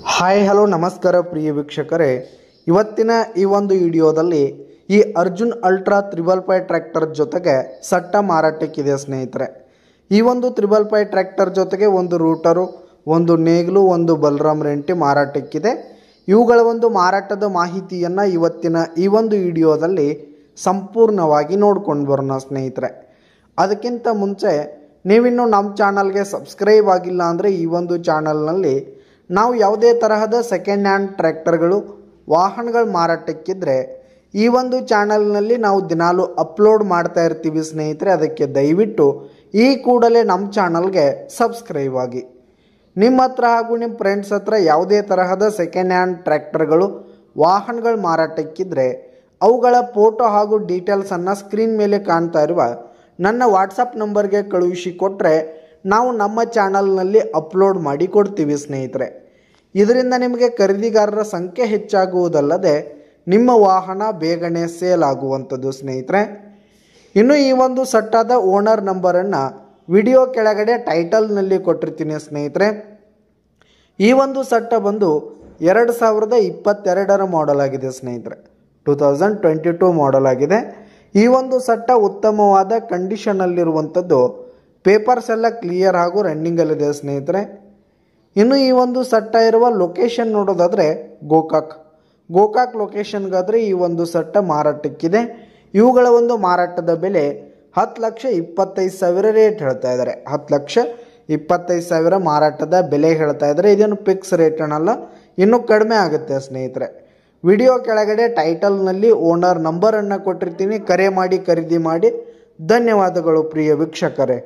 Hi hello ನಮಸ್ಕಾರ ಪ್ರಿಯ ವೀಕ್ಷಕರೇ, ಇವತ್ತಿನ ಈ ಒಂದು ವಿಡಿಯೋದಲ್ಲಿ ಈ ಅರ್ಜುನ್ ಅಲ್ಟ್ರಾ 555 ಟ್ರ್ಯಾಕ್ಟರ್ ಜೊತೆಗೆ ಸಟ್ಟ ಮಾರಾಟಕ್ಕಿದೆ ಸ್ನೇಹಿತರೆ. ಈ ಒಂದು 555 ಟ್ರ್ಯಾಕ್ಟರ್ ಜೊತೆಗೆ ಒಂದು ರೂಟರು, ಒಂದು ನೇಗಿಲು, ಒಂದು ಬಲರಾಮ್ ರೆಂಟಿ ಮಾರಾಟಕ್ಕಿದೆ. ಇವುಗಳ ಒಂದು ಮಾರಾಟದ ಮಾಹಿತಿಯನ್ನು ಇವತ್ತಿನ ಈ ಒಂದು ವಿಡಿಯೋದಲ್ಲಿ ಸಂಪೂರ್ಣವಾಗಿ ನೋಡ್ಕೊಂಡು ಬರೋಣ ಸ್ನೇಹಿತರೆ. ಅದಕ್ಕಿಂತ ಮುಂಚೆ ನೀವಿನ್ನೂ ನಮ್ಮ ಚಾನಲ್ಗೆ ಸಬ್ಸ್ಕ್ರೈಬ್ ಆಗಿಲ್ಲ ಅಂದರೆ ಈ ಒಂದು ಚಾನಲ್ನಲ್ಲಿ ನಾವು ಯಾವುದೇ ತರಹದ ಸೆಕೆಂಡ್ ಹ್ಯಾಂಡ್ ಟ್ರ್ಯಾಕ್ಟರ್ಗಳು, ವಾಹನಗಳು ಮಾರಾಟಕ್ಕಿದ್ರೆ ಈ ಒಂದು ಚಾನಲ್ನಲ್ಲಿ ನಾವು ದಿನಾಲು ಅಪ್ಲೋಡ್ ಮಾಡ್ತಾ ಇರ್ತೀವಿ ಸ್ನೇಹಿತರೆ. ಅದಕ್ಕೆ ದಯವಿಟ್ಟು ಈ ಕೂಡಲೇ ನಮ್ಮ ಚಾನಲ್ಗೆ ಸಬ್ಸ್ಕ್ರೈಬ್ ಆಗಿ. ನಿಮ್ಮ ಹತ್ರ ಹಾಗೂ ನಿಮ್ಮ ಫ್ರೆಂಡ್ಸ್ ಹತ್ರ ಯಾವುದೇ ತರಹದ ಸೆಕೆಂಡ್ ಹ್ಯಾಂಡ್ ಟ್ರ್ಯಾಕ್ಟರ್ಗಳು, ವಾಹನಗಳು ಮಾರಾಟಕ್ಕಿದ್ರೆ ಅವುಗಳ ಫೋಟೋ ಹಾಗೂ ಡೀಟೇಲ್ಸನ್ನು ಸ್ಕ್ರೀನ್ ಮೇಲೆ ಕಾಣ್ತಾ ಇರುವ ನನ್ನ ವಾಟ್ಸಪ್ ನಂಬರ್ಗೆ ಕಳುಹಿಸಿ ಕೊಟ್ಟರೆ ನಾವು ನಮ್ಮ ಚಾನಲ್ನಲ್ಲಿ ಅಪ್ಲೋಡ್ ಮಾಡಿ ಕೊಡ್ತೀವಿ ಸ್ನೇಹಿತರೆ. ಇದರಿಂದ ನಿಮಗೆ ಖರೀದಿಗಾರರ ಸಂಖ್ಯೆ ಹೆಚ್ಚಾಗುವುದಲ್ಲದೆ ನಿಮ್ಮ ವಾಹನ ಬೇಗನೆ ಸೇಲ್ ಆಗುವಂಥದ್ದು ಸ್ನೇಹಿತರೆ. ಇನ್ನು ಈ ಒಂದು ಸಟ್ಟಾದ ಓನರ್ ನಂಬರನ್ನು ವಿಡಿಯೋ ಕೆಳಗಡೆ ಟೈಟಲ್ನಲ್ಲಿ ಕೊಟ್ಟಿರ್ತೀನಿ ಸ್ನೇಹಿತರೆ. ಈ ಒಂದು ಸಟ್ಟ ಬಂದು 2022 ಮಾಡೆಲ್ ಆಗಿದೆ ಸ್ನೇಹಿತರೆ. 2022 ಮಾಡೆಲ್ ಆಗಿದೆ. ಈ ಒಂದು ಸಟ್ಟ ಉತ್ತಮವಾದ ಕಂಡೀಷನಲ್ಲಿರುವಂಥದ್ದು. ಪೇಪರ್ಸ್ ಎಲ್ಲ ಕ್ಲಿಯರ್ ಹಾಗೂ ರನ್ನಿಂಗಲ್ಲಿದೆ ಸ್ನೇಹಿತರೆ. ಇನ್ನು ಈ ಒಂದು ಸಟ್ಟ ಇರುವ ಲೊಕೇಶನ್ ನೋಡೋದಾದರೆ ಗೋಕಾಕ್ ಲೊಕೇಶನ್ಗಾದರೆ ಈ ಒಂದು ಸಟ್ಟ ಮಾರಾಟಕ್ಕಿದೆ. ಇವುಗಳ ಒಂದು ಮಾರಾಟದ ಬೆಲೆ 10,25,000 ರೇಟ್ ಹೇಳ್ತಾ ಇದ್ದಾರೆ. 10,25,000 ಮಾರಾಟದ ಬೆಲೆ ಹೇಳ್ತಾ ಇದ್ದಾರೆ. ಇದೇನು ಫಿಕ್ಸ್ ರೇಟ್ ಅನ್ನಲ್ಲ, ಇನ್ನೂ ಕಡಿಮೆ ಆಗುತ್ತೆ ಸ್ನೇಹಿತರೆ. ವಿಡಿಯೋ ಕೆಳಗಡೆ ಟೈಟಲ್ನಲ್ಲಿ ಓನರ್ ನಂಬರನ್ನು ಕೊಟ್ಟಿರ್ತೀನಿ. ಕರೆ ಮಾಡಿ ಖರೀದಿ ಮಾಡಿ. ಧನ್ಯವಾದಗಳು ಪ್ರಿಯ ವೀಕ್ಷಕರೇ.